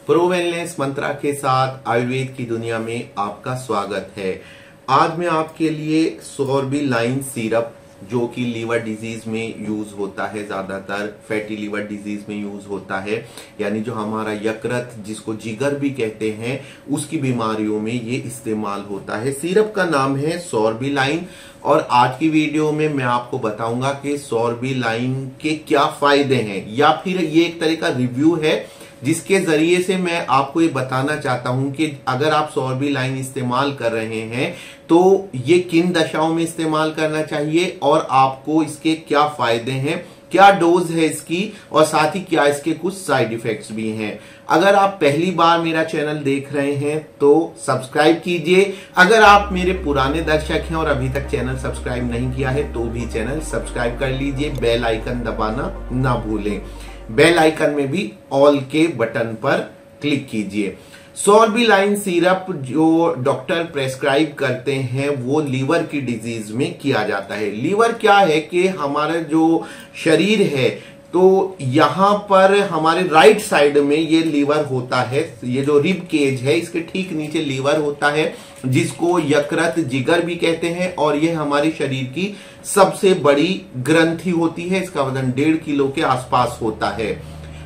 Pro wellness मंत्रा के साथ आयुर्वेद की दुनिया में आपका स्वागत है। आज मैं आपके लिए सोर्बिलाइन सिरप, जो कि लीवर डिजीज में यूज होता है, ज्यादातर फैटी लीवर डिजीज में यूज होता है, यानी जो हमारा यकृत जिसको जिगर भी कहते हैं उसकी बीमारियों में ये इस्तेमाल होता है। सिरप का नाम है सोर्बिलाइन और आज की वीडियो में मैं आपको बताऊंगा कि सोर्बिलाइन के क्या फायदे हैं, या फिर ये एक तरह का रिव्यू है जिसके जरिए से मैं आपको ये बताना चाहता हूं कि अगर आप सोर्बिलाइन इस्तेमाल कर रहे हैं तो ये किन दशाओं में इस्तेमाल करना चाहिए और आपको इसके क्या फायदे हैं, क्या डोज है इसकी और साथ ही क्या इसके कुछ साइड इफेक्ट्स भी हैं। अगर आप पहली बार मेरा चैनल देख रहे हैं तो सब्सक्राइब कीजिए। अगर आप मेरे पुराने दर्शक हैं और अभी तक चैनल सब्सक्राइब नहीं किया है तो भी चैनल सब्सक्राइब कर लीजिए। बेल आइकन दबाना ना भूलें। बेल आइकन में भी ऑल के बटन पर क्लिक कीजिए। सोर्बिलाइन सिरप जो डॉक्टर प्रेस्क्राइब करते हैं वो लीवर की डिजीज में किया जाता है। लीवर क्या है कि हमारा जो शरीर है तो यहां पर हमारे राइट साइड में ये लीवर होता है, ये जो रिब केज है इसके ठीक नीचे लीवर होता है जिसको यकृत जिगर भी कहते हैं और ये हमारे शरीर की सबसे बड़ी ग्रंथि होती है। इसका वजन 1.5 किलो के आसपास होता है।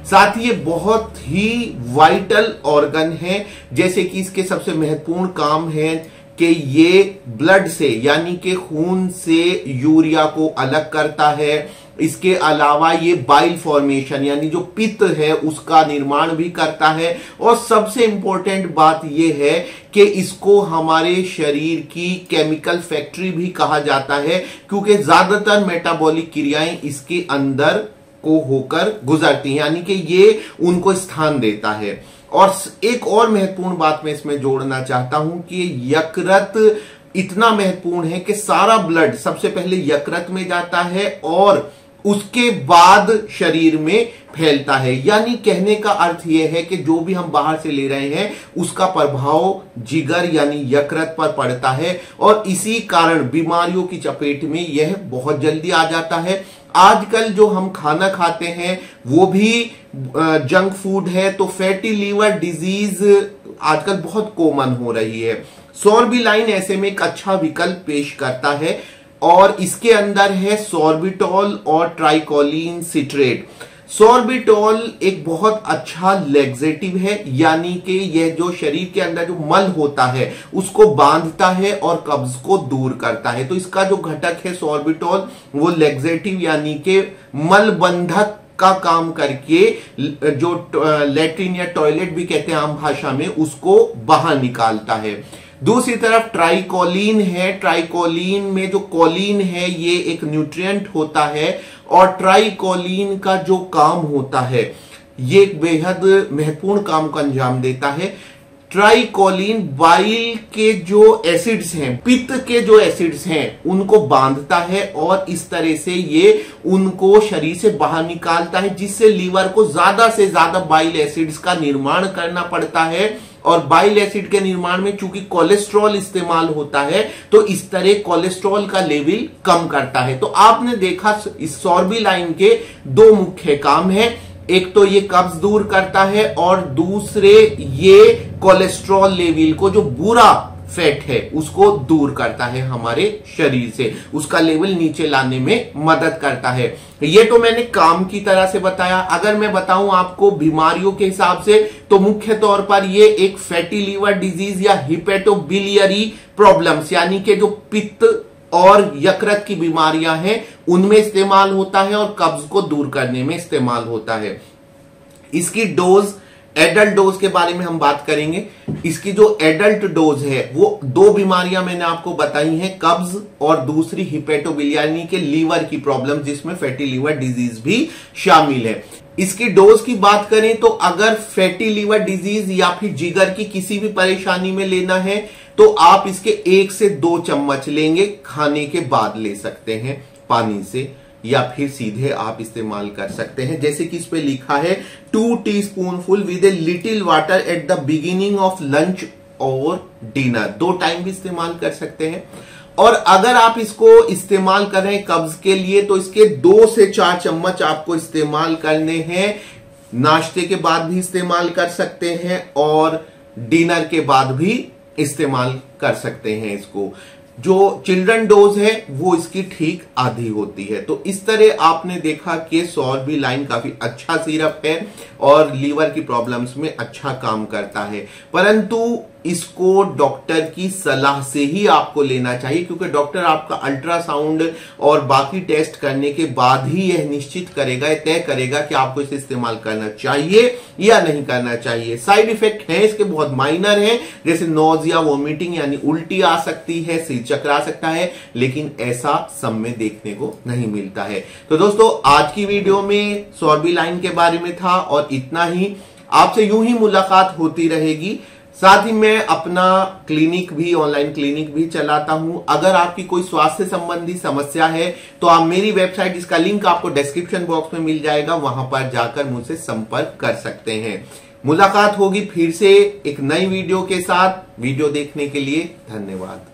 साथ ही ये बहुत ही वाइटल ऑर्गन है, जैसे कि इसके सबसे महत्वपूर्ण काम है कि ये ब्लड से यानी कि खून से यूरिया को अलग करता है। इसके अलावा ये बाइल फॉर्मेशन यानी जो पित्त है उसका निर्माण भी करता है और सबसे इंपॉर्टेंट बात यह है कि इसको हमारे शरीर की केमिकल फैक्ट्री भी कहा जाता है, क्योंकि ज्यादातर मेटाबॉलिक क्रियाएं इसके अंदर को होकर गुजरती हैं, यानी कि ये उनको स्थान देता है। और एक और महत्वपूर्ण बात मैं इसमें जोड़ना चाहता हूं कि यकृत इतना महत्वपूर्ण है कि सारा ब्लड सबसे पहले यकृत में जाता है और उसके बाद शरीर में फैलता है। यानी कहने का अर्थ यह है कि जो भी हम बाहर से ले रहे हैं उसका प्रभाव जिगर यानी यकृत पर पड़ता है और इसी कारण बीमारियों की चपेट में यह बहुत जल्दी आ जाता है। आजकल जो हम खाना खाते हैं वो भी जंक फूड है, तो फैटी लीवर डिजीज आजकल बहुत कॉमन हो रही है। सोर्बिलाइन ऐसे में एक अच्छा विकल्प पेश करता है और इसके अंदर है सोर्बिटॉल और ट्राइकोलिन सिट्रेट। सोर्बिटॉल एक बहुत अच्छा लैक्सेटिव है, यानी कि यह जो शरीर के अंदर जो मल होता है उसको बांधता है और कब्ज को दूर करता है। तो इसका जो घटक है सोर्बिटॉल वो लैक्सेटिव यानी कि मल बंधक का काम करके जो लैट्रिन या टॉयलेट भी कहते हैं आम भाषा में उसको बाहर निकालता है। दूसरी तरफ ट्राइकोलिन है। ट्राइकोलिन में जो कोलिन है ये एक न्यूट्रिएंट होता है और ट्राइकोलिन का जो काम होता है ये बेहद महत्वपूर्ण काम को अंजाम देता है। ट्राइकोलिन बाइल के जो एसिड्स हैं, पित्त के जो एसिड्स हैं उनको बांधता है और इस तरह से ये उनको शरीर से बाहर निकालता है, जिससे लीवर को ज्यादा से ज्यादा बाइल एसिड्स का निर्माण करना पड़ता है। और बाइल एसिड के निर्माण में चूंकि कोलेस्ट्रॉल इस्तेमाल होता है तो इस तरह कोलेस्ट्रॉल का लेवल कम करता है। तो आपने देखा इस सोर्बिलाइन के दो मुख्य काम है, एक तो ये कब्ज दूर करता है और दूसरे ये कोलेस्ट्रॉल लेवल को, जो बुरा फैट है उसको दूर करता है हमारे शरीर से, उसका लेवल नीचे लाने में मदद करता है। ये तो मैंने काम की तरह से बताया। अगर मैं बताऊं आपको बीमारियों के हिसाब से तो मुख्य तौर पर ये एक फैटी लीवर डिजीज या हिपेटोबिलियरी प्रॉब्लम्स यानी कि जो पित्त और यकृत की बीमारियां हैं उनमें इस्तेमाल होता है और कब्ज को दूर करने में इस्तेमाल होता है। इसकी डोज, एडल्ट डोज के बारे में हम बात करेंगे। इसकी जो एडल्ट डोज है वो दो बीमारियां मैंने आपको बताई हैं, कब्ज और दूसरी हिपेटोबिलिया यानी कि लीवर की प्रॉब्लम जिसमें फैटी लीवर डिजीज भी शामिल है। इसकी डोज की बात करें तो अगर फैटी लीवर डिजीज या फिर जिगर की किसी भी परेशानी में लेना है तो आप इसके 1 से 2 चम्मच लेंगे, खाने के बाद ले सकते हैं पानी से या फिर सीधे आप इस्तेमाल कर सकते हैं। जैसे कि इस पे लिखा है 2 teaspoonful with a little water at the beginning of lunch और डिनर। 2 टाइम भी इस्तेमाल कर सकते हैं। और अगर आप इसको इस्तेमाल कर रहे हैं कब्ज के लिए तो इसके 2 से 4 चम्मच आपको इस्तेमाल करने हैं नाश्ते के बाद भी इस्तेमाल कर सकते हैं और डिनर के बाद भी इस्तेमाल कर सकते हैं। इसको जो चिल्ड्रन डोज है वो इसकी ठीक आधी होती है। तो इस तरह आपने देखा कि सॉर्बिलाइन काफी अच्छा सिरप है और लीवर की प्रॉब्लम्स में अच्छा काम करता है, परंतु इसको डॉक्टर की सलाह से ही आपको लेना चाहिए, क्योंकि डॉक्टर आपका अल्ट्रासाउंड और बाकी टेस्ट करने के बाद ही यह निश्चित करेगा, तय करेगा कि आपको इसे इस्तेमाल करना चाहिए या नहीं करना चाहिए। साइड इफेक्ट हैं इसके बहुत माइनर हैं, जैसे नोजिया, वोमिटिंग यानी उल्टी आ सकती है, सिर चकरा सकता है, लेकिन ऐसा सब में देखने को नहीं मिलता है। तो दोस्तों आज की वीडियो में सॉर्बिलाइन के बारे में था और इतना ही। आपसे यूं ही मुलाकात होती रहेगी। साथ ही मैं अपना क्लिनिक भी, ऑनलाइन क्लिनिक भी चलाता हूं। अगर आपकी कोई स्वास्थ्य संबंधी समस्या है तो आप मेरी वेबसाइट, जिसका लिंक आपको डिस्क्रिप्शन बॉक्स में मिल जाएगा, वहां पर जाकर मुझसे संपर्क कर सकते हैं। मुलाकात होगी फिर से एक नई वीडियो के साथ। वीडियो देखने के लिए धन्यवाद।